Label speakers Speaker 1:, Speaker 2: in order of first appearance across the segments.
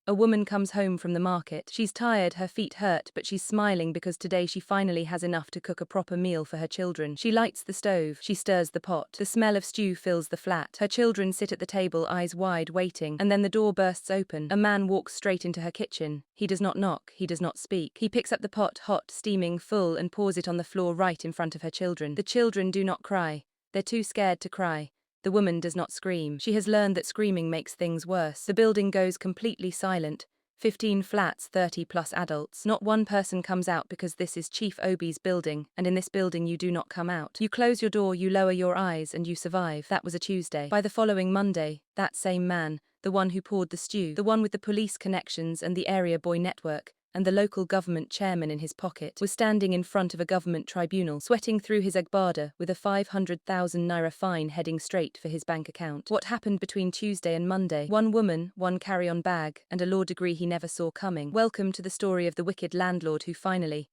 Speaker 1: A woman comes home from the market. She's tired, her feet hurt, but she's smiling because today she finally has enough to cook a proper meal for her children. She lights the stove. She stirs the pot. The smell of stew fills the flat. Her children sit at the table, eyes wide, waiting. And then the door bursts open. A man walks straight into her kitchen. He does not knock. He does not speak. He picks up the pot, hot, steaming, full, and pours it on the floor right in front of her children. The children do not cry. They're too scared to cry. The woman does not scream. She has learned that screaming makes things worse. The building goes completely silent. 15 flats, 30 plus adults. Not one person comes out because this is Chief Obi's building, and in this building you do not come out. You close your door, you lower your eyes, and you survive. That was a Tuesday. By the following Monday, that same man, the one who poured the stew, the one with the police connections and the area boy network, and the local government chairman in his pocket, was standing in front of a government tribunal, sweating through his agbada, with a 500,000 naira fine heading straight for his bank account. What happened between Tuesday and Monday? One woman, one carry-on bag, and a law degree he never saw coming. Welcome to the story of the wicked landlord who finally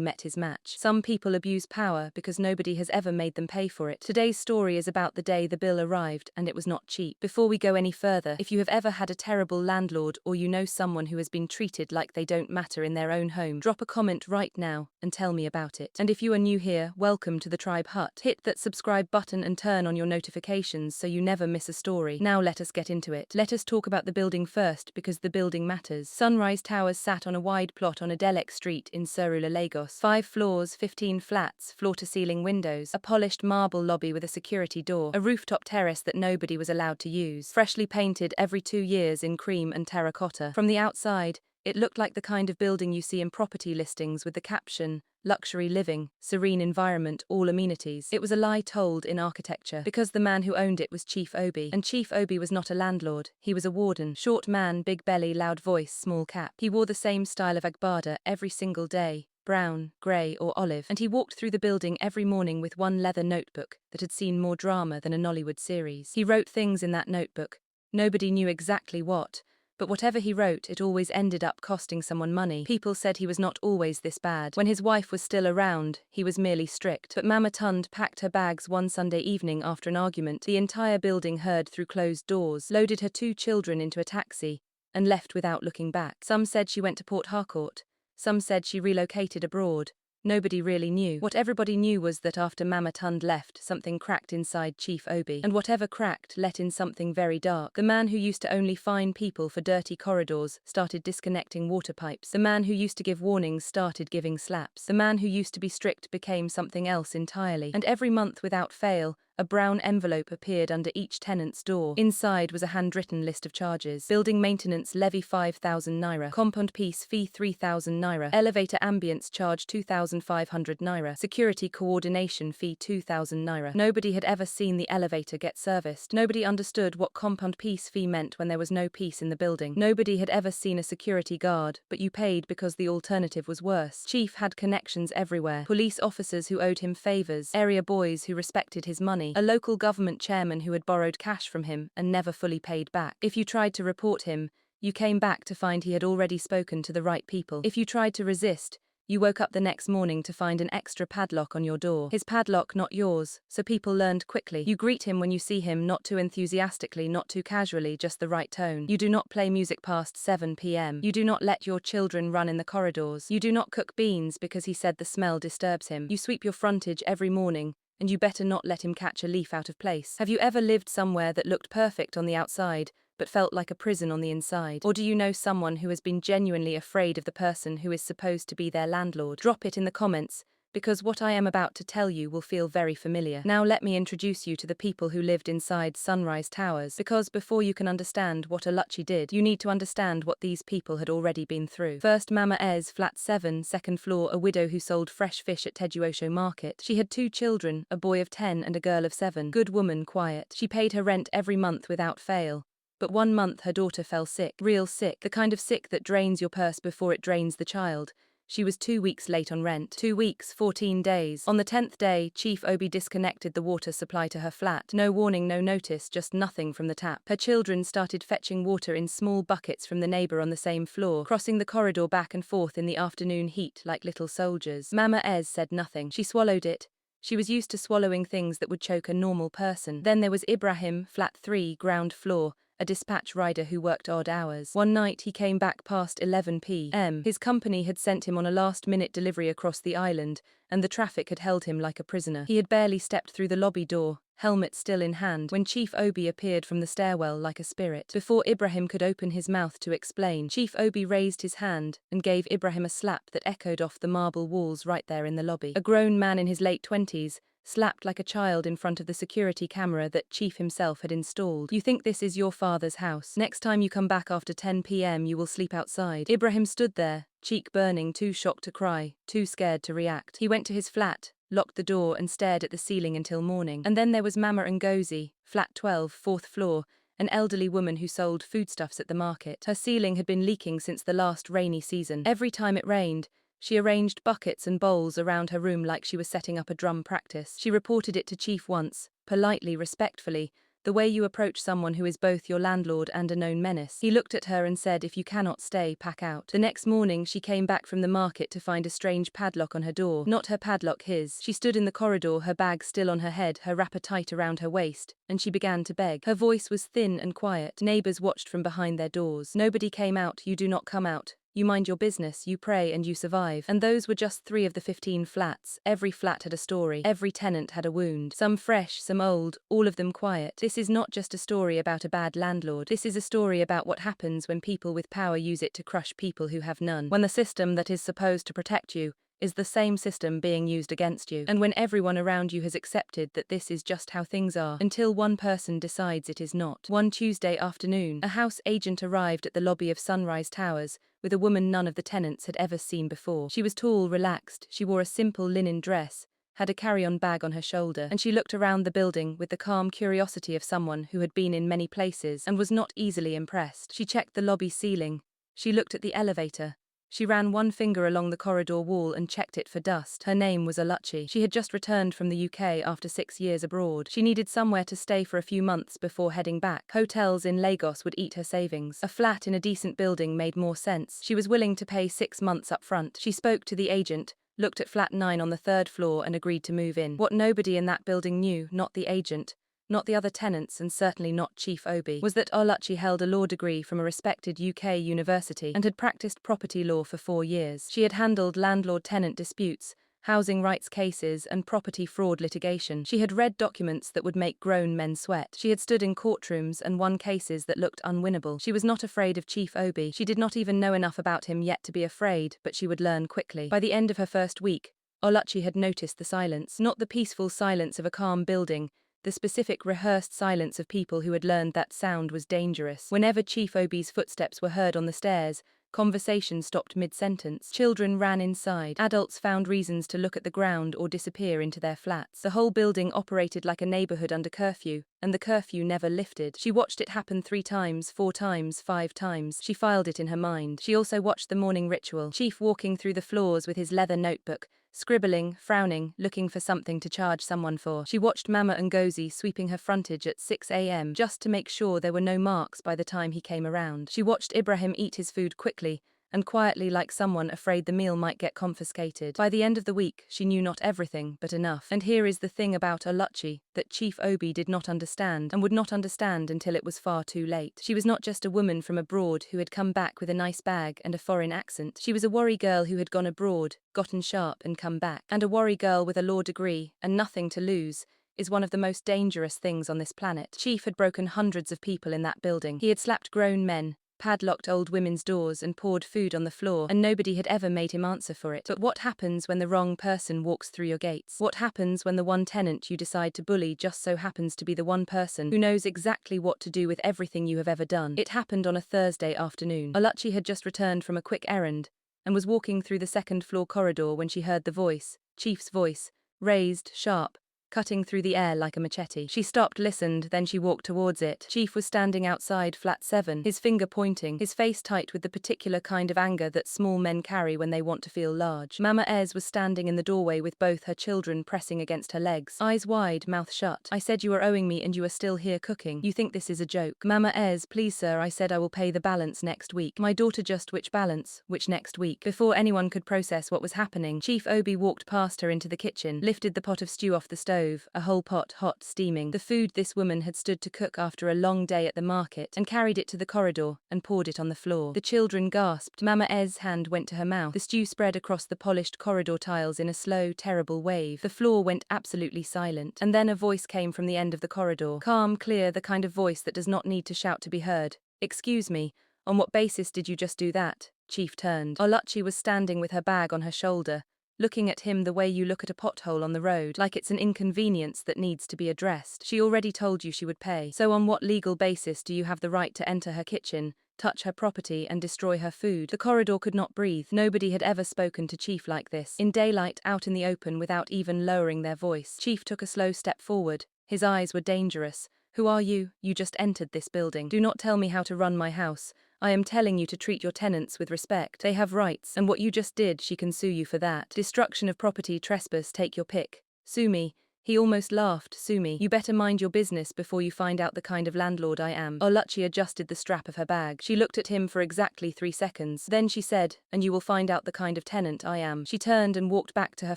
Speaker 1: met his match. Some people abuse power because nobody has ever made them pay for it. Today's story is about the day the bill arrived, and it was not cheap. Before we go any further, if you have ever had a terrible landlord or you know someone who has been treated like they don't matter in their own home, drop a comment right now and tell me about it. And if you are new here, welcome to the Tribe Hut. Hit that subscribe button and turn on your notifications so you never miss a story. Now let us get into it. Let us talk about the building first because the building matters. Sunrise Towers sat on a wide plot on Adelek Street in Surulere, Lagos. 5 floors, 15 flats, floor-to-ceiling windows, a polished marble lobby with a security door, a rooftop terrace that nobody was allowed to use, freshly painted every 2 years in cream and terracotta. From the outside, it looked like the kind of building you see in property listings with the caption, luxury living, serene environment, all amenities. It was a lie told in architecture, because the man who owned it was Chief Obi. And Chief Obi was not a landlord, he was a warden. Short man, big belly, loud voice, small cap. He wore the same style of agbada every single day. Brown, grey or olive, and he walked through the building every morning with one leather notebook that had seen more drama than a Nollywood series. He wrote things in that notebook. Nobody knew exactly what, but whatever he wrote, it always ended up costing someone money. People said he was not always this bad. When his wife was still around, he was merely strict. But Mama Tund packed her bags one Sunday evening after an argument the entire building heard through closed doors, loaded her 2 children into a taxi, and left without looking back. Some said she went to Port Harcourt. Some said she relocated abroad. Nobody really knew. What everybody knew was that after Mama Tund left, something cracked inside Chief Obi. And whatever cracked let in something very dark. The man who used to only fine people for dirty corridors started disconnecting water pipes. The man who used to give warnings started giving slaps. The man who used to be strict became something else entirely. And every month without fail, a brown envelope appeared under each tenant's door. Inside was a handwritten list of charges. Building maintenance levy 5,000 naira. Compound piece fee 3,000 naira. Elevator ambience charge 2,500 naira. Security coordination fee 2,000 naira. Nobody had ever seen the elevator get serviced. Nobody understood what compound piece fee meant when there was no peace in the building. Nobody had ever seen a security guard, but you paid because the alternative was worse. Chief had connections everywhere. Police officers who owed him favors. Area boys who respected his money. A local government chairman who had borrowed cash from him and never fully paid back. If you tried to report him, you came back to find he had already spoken to the right people. If you tried to resist, you woke up the next morning to find an extra padlock on your door. His padlock, not yours, so people learned quickly. You greet him when you see him, not too enthusiastically, not too casually, just the right tone. You do not play music past 7 p.m. You do not let your children run in the corridors. You do not cook beans because he said the smell disturbs him. You sweep your frontage every morning, and you better not let him catch a leaf out of place. Have you ever lived somewhere that looked perfect on the outside, but felt like a prison on the inside? Or do you know someone who has been genuinely afraid of the person who is supposed to be their landlord? Drop it in the comments, because what I am about to tell you will feel very familiar. Now let me introduce you to the people who lived inside Sunrise Towers, because before you can understand what Oluchi did, you need to understand what these people had already been through. First, Mama Ez, flat 7, second floor, a widow who sold fresh fish at Tejuosho Market. She had 2 children, a boy of 10 and a girl of 7. Good woman, quiet. She paid her rent every month without fail. But one month her daughter fell sick, real sick, the kind of sick that drains your purse before it drains the child. She was 2 weeks late on rent. 2 weeks, 14 days. On the 10th day, Chief Obi disconnected the water supply to her flat. No warning, no notice, just nothing from the tap. Her children started fetching water in small buckets from the neighbor on the same floor, crossing the corridor back and forth in the afternoon heat like little soldiers. Mama Ez said nothing. She swallowed it. She was used to swallowing things that would choke a normal person. Then there was Ibrahim, flat 3, ground floor, a dispatch rider who worked odd hours. One night he came back past 11 p.m. His company had sent him on a last-minute delivery across the island, and the traffic had held him like a prisoner. He had barely stepped through the lobby door, helmet still in hand, when Chief Obi appeared from the stairwell like a spirit. Before Ibrahim could open his mouth to explain, Chief Obi raised his hand and gave Ibrahim a slap that echoed off the marble walls right there in the lobby. A grown man in his late 20s, slapped like a child in front of the security camera that Chief himself had installed. "You think this is your father's house? Next time you come back after 10 p.m. you will sleep outside." Ibrahim stood there, cheek burning, too shocked to cry, too scared to react. He went to his flat, locked the door and stared at the ceiling until morning. And then there was Mama Ngozi, flat 12, 4th floor, an elderly woman who sold foodstuffs at the market. Her ceiling had been leaking since the last rainy season. Every time it rained, she arranged buckets and bowls around her room like she was setting up a drum practice. She reported it to Chief once, politely, respectfully, the way you approach someone who is both your landlord and a known menace. He looked at her and said, "If you cannot stay, pack out." The next morning she came back from the market to find a strange padlock on her door. Not her padlock, his. She stood in the corridor, her bag still on her head, her wrapper tight around her waist, and she began to beg. Her voice was thin and quiet. Neighbors watched from behind their doors. "Nobody came out, you do not come out. You mind your business, you pray and you survive." And those were just 3 of the 15 flats. Every flat had a story. Every tenant had a wound. Some fresh, some old, all of them quiet. This is not just a story about a bad landlord. This is a story about what happens when people with power use it to crush people who have none. When the system that is supposed to protect you is the same system being used against you. And when everyone around you has accepted that this is just how things are, until one person decides it is not. One Tuesday afternoon, a house agent arrived at the lobby of Sunrise Towers with a woman none of the tenants had ever seen before. She was tall, relaxed, she wore a simple linen dress, had a carry-on bag on her shoulder, and she looked around the building with the calm curiosity of someone who had been in many places and was not easily impressed. She checked the lobby ceiling. She looked at the elevator. She ran one finger along the corridor wall and checked it for dust. Her name was Oluchi. She had just returned from the UK after 6 years abroad. She needed somewhere to stay for a few months before heading back. Hotels in Lagos would eat her savings. A flat in a decent building made more sense. She was willing to pay 6 months up front. She spoke to the agent, looked at flat 9 on the 3rd floor and agreed to move in. What nobody in that building knew, not the agent, not the other tenants, and certainly not Chief Obi, was that Oluchi held a law degree from a respected UK university and had practiced property law for 4 years. She had handled landlord-tenant disputes, housing rights cases, and property fraud litigation. She had read documents that would make grown men sweat. She had stood in courtrooms and won cases that looked unwinnable. She was not afraid of Chief Obi. She did not even know enough about him yet to be afraid, but she would learn quickly. By the end of her first week, Oluchi had noticed the silence, not the peaceful silence of a calm building, the specific rehearsed silence of people who had learned that sound was dangerous. Whenever Chief Obi's footsteps were heard on the stairs, conversation stopped mid-sentence. Children ran inside. Adults found reasons to look at the ground or disappear into their flats. The whole building operated like a neighborhood under curfew, and the curfew never lifted. She watched it happen 3 times, 4 times, 5 times. She filed it in her mind. She also watched the morning ritual. Chief walking through the floors with his leather notebook, scribbling, frowning, looking for something to charge someone for. She watched Mama Ngozi sweeping her frontage at 6 a.m. just to make sure there were no marks by the time he came around. She watched Ibrahim eat his food quickly and quietly like someone afraid the meal might get confiscated. By the end of the week, she knew not everything, but enough. And here is the thing about Oluchi that Chief Obi did not understand, and would not understand until it was far too late. She was not just a woman from abroad who had come back with a nice bag and a foreign accent. She was a worry girl who had gone abroad, gotten sharp, and come back. And a worry girl with a law degree and nothing to lose is one of the most dangerous things on this planet. Chief had broken hundreds of people in that building. He had slapped grown men, padlocked old women's doors, and poured food on the floor, and nobody had ever made him answer for it. But what happens when the wrong person walks through your gates? What happens when the one tenant you decide to bully just so happens to be the one person who knows exactly what to do with everything you have ever done? It happened on a Thursday afternoon. Oluchi had just returned from a quick errand and was walking through the 2nd floor corridor when she heard the voice, Chief's voice, raised, sharp, cutting through the air like a machete. She stopped, listened, then she walked towards it. Chief was standing outside flat 7, his finger pointing, his face tight with the particular kind of anger that small men carry when they want to feel large. Mama Ez was standing in the doorway with both her children pressing against her legs, eyes wide, mouth shut. "I said you are owing me and you are still here cooking. You think this is a joke?" "Mama Ez, please sir, I said I will pay the balance next week." "My daughter, just which balance? Which next week?" Before anyone could process what was happening, Chief Obi walked past her into the kitchen, lifted the pot of stew off the stove, stove, a whole pot hot steaming. The food this woman had stood to cook after a long day at the market, and carried it to the corridor, and poured it on the floor. The children gasped. Mama Ez's hand went to her mouth. The stew spread across the polished corridor tiles in a slow, terrible wave. The floor went absolutely silent. And then a voice came from the end of the corridor. Calm, clear, the kind of voice that does not need to shout to be heard. "Excuse me, on what basis did you just do that?" Chief turned. Oluchi was standing with her bag on her shoulder, looking at him the way you look at a pothole on the road, like it's an inconvenience that needs to be addressed. "She already told you she would pay. So on what legal basis do you have the right to enter her kitchen, touch her property, and destroy her food?" The corridor could not breathe. Nobody had ever spoken to Chief like this. In daylight, out in the open, without even lowering their voice. Chief took a slow step forward. His eyes were dangerous. "Who are you? You just entered this building. Do not tell me how to run my house. I am telling you to treat your tenants with respect. They have rights, and what you just did, she can sue you for that. Destruction of property, trespass, take your pick. Sue me." He almost laughed. "Sue me. You better mind your business before you find out the kind of landlord I am." Oluchi adjusted the strap of her bag. She looked at him for exactly 3 seconds. Then she said, "And you will find out the kind of tenant I am." She turned and walked back to her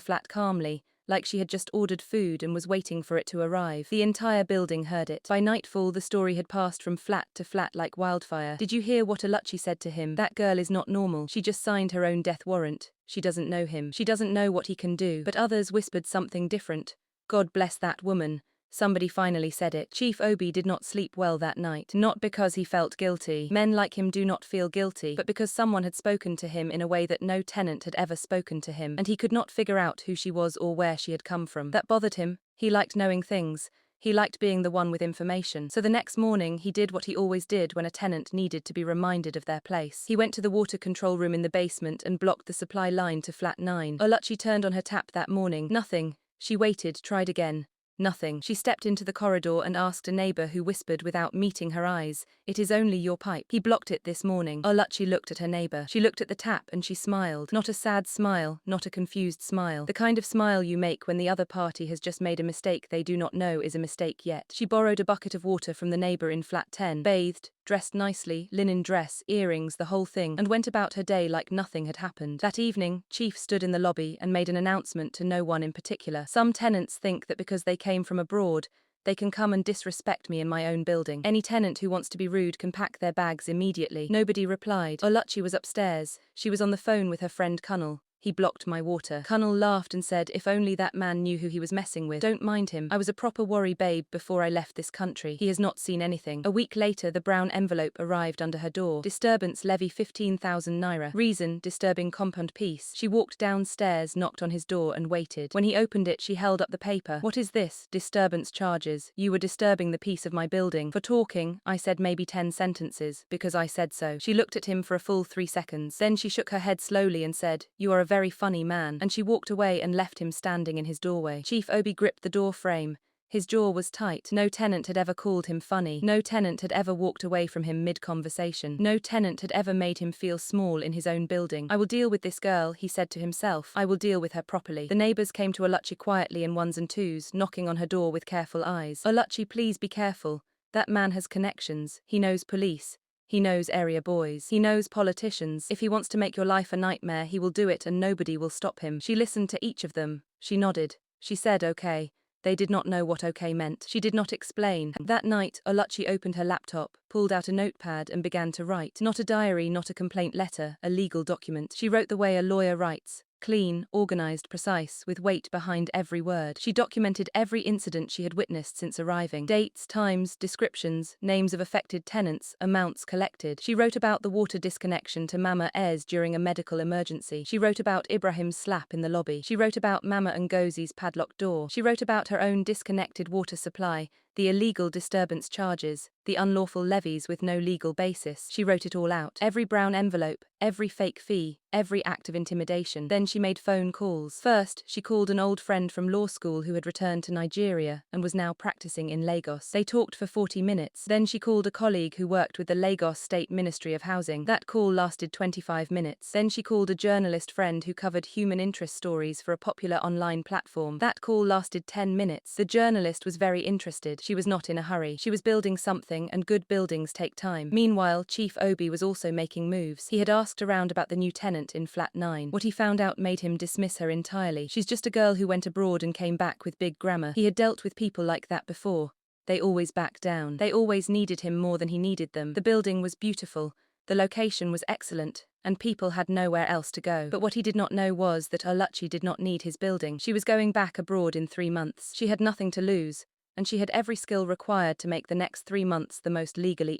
Speaker 1: flat calmly, like she had just ordered food and was waiting for it to arrive. The entire building heard it. By nightfall, the story had passed from flat to flat like wildfire. "Did you hear what Oluchi said to him? That girl is not normal. She just signed her own death warrant. She doesn't know him. She doesn't know what he can do." But others whispered something different. "God bless that woman." Somebody finally said it. Chief Obi did not sleep well that night. Not because he felt guilty. Men like him do not feel guilty. But because someone had spoken to him in a way that no tenant had ever spoken to him. And he could not figure out who she was or where she had come from. That bothered him. He liked knowing things. He liked being the one with information. So the next morning, he did what he always did when a tenant needed to be reminded of their place. He went to the water control room in the basement and blocked the supply line to flat 9. Oluchi turned on her tap that morning. Nothing. She waited, tried again. Nothing. She stepped into the corridor and asked a neighbor who whispered without meeting her eyes, "It is only your pipe." He blocked it this morning. Oluchi looked at her neighbor. She looked at the tap and she smiled. Not a sad smile, not a confused smile. The kind of smile you make when the other party has just made a mistake they do not know is a mistake yet. She borrowed a bucket of water from the neighbor in flat 10, bathed, dressed nicely, linen dress, earrings, the whole thing, and went about her day like nothing had happened. That evening, Chief stood in the lobby and made an announcement to no one in particular. "Some tenants think that because they came from abroad, they can come and disrespect me in my own building. Any tenant who wants to be rude can pack their bags immediately." Nobody replied. Oluchi was upstairs. She was on the phone with her friend Kunnel. "He blocked my water." Kunnel laughed and said, "If only that man knew who he was messing with. Don't mind him. I was a proper worry babe before I left this country. He has not seen anything." A week later, the brown envelope arrived under her door. "Disturbance levy 15,000 naira. Reason, disturbing compound peace." She walked downstairs, knocked on his door and waited. When he opened it, she held up the paper. "What is this?" "Disturbance charges. You were disturbing the peace of my building. For talking, I said maybe 10 sentences, because I said so." She looked at him for a full 3 seconds. Then she shook her head slowly and said, "You are a very funny man," and she walked away and left him standing in his doorway. Chief Obi gripped the door frame. His jaw was tight. No tenant had ever called him funny. No tenant had ever walked away from him mid-conversation. No tenant had ever made him feel small in his own building. "I will deal with this girl," he said to himself. "I will deal with her properly." The neighbors came to Oluchi quietly in ones and twos, knocking on her door with careful eyes. "Oluchi, please be careful. That man has connections. He knows police. He knows area boys. He knows politicians. If he wants to make your life a nightmare, he will do it and nobody will stop him." She listened to each of them. She nodded. She said okay. They did not know what okay meant. She did not explain. That night, Oluchi opened her laptop, pulled out a notepad and began to write. Not a diary, not a complaint letter, a legal document. She wrote the way a lawyer writes. Clean, organized, precise, with weight behind every word. She documented every incident she had witnessed since arriving. Dates, times, descriptions, names of affected tenants, amounts collected. She wrote about the water disconnection to Mama Ez during a medical emergency. She wrote about Ibrahim's slap in the lobby. She wrote about Mama Ngozi's padlocked door. She wrote about her own disconnected water supply, the illegal disturbance charges, the unlawful levies with no legal basis. She wrote it all out. Every brown envelope, every fake fee, every act of intimidation. Then she made phone calls. First, she called an old friend from law school who had returned to Nigeria and was now practicing in Lagos. They talked for 40 minutes. Then she called a colleague who worked with the Lagos State Ministry of Housing. That call lasted 25 minutes. Then she called a journalist friend who covered human interest stories for a popular online platform. That call lasted 10 minutes. The journalist was very interested. she was not in a hurry. She was building something, and good buildings take time. Meanwhile, Chief Obi was also making moves. He had asked around about the new tenant in flat 9. What he found out made him dismiss her entirely. She's just a girl who went abroad and came back with big grammar. He had dealt with people like that before. They always backed down. They always needed him more than he needed them. The building was beautiful. The location was excellent, and people had nowhere else to go. But what he did not know was that Oluchi did not need his building. She was going back abroad in 3 months. She had nothing to lose, and she had every skill required to make the next 3 months the most legally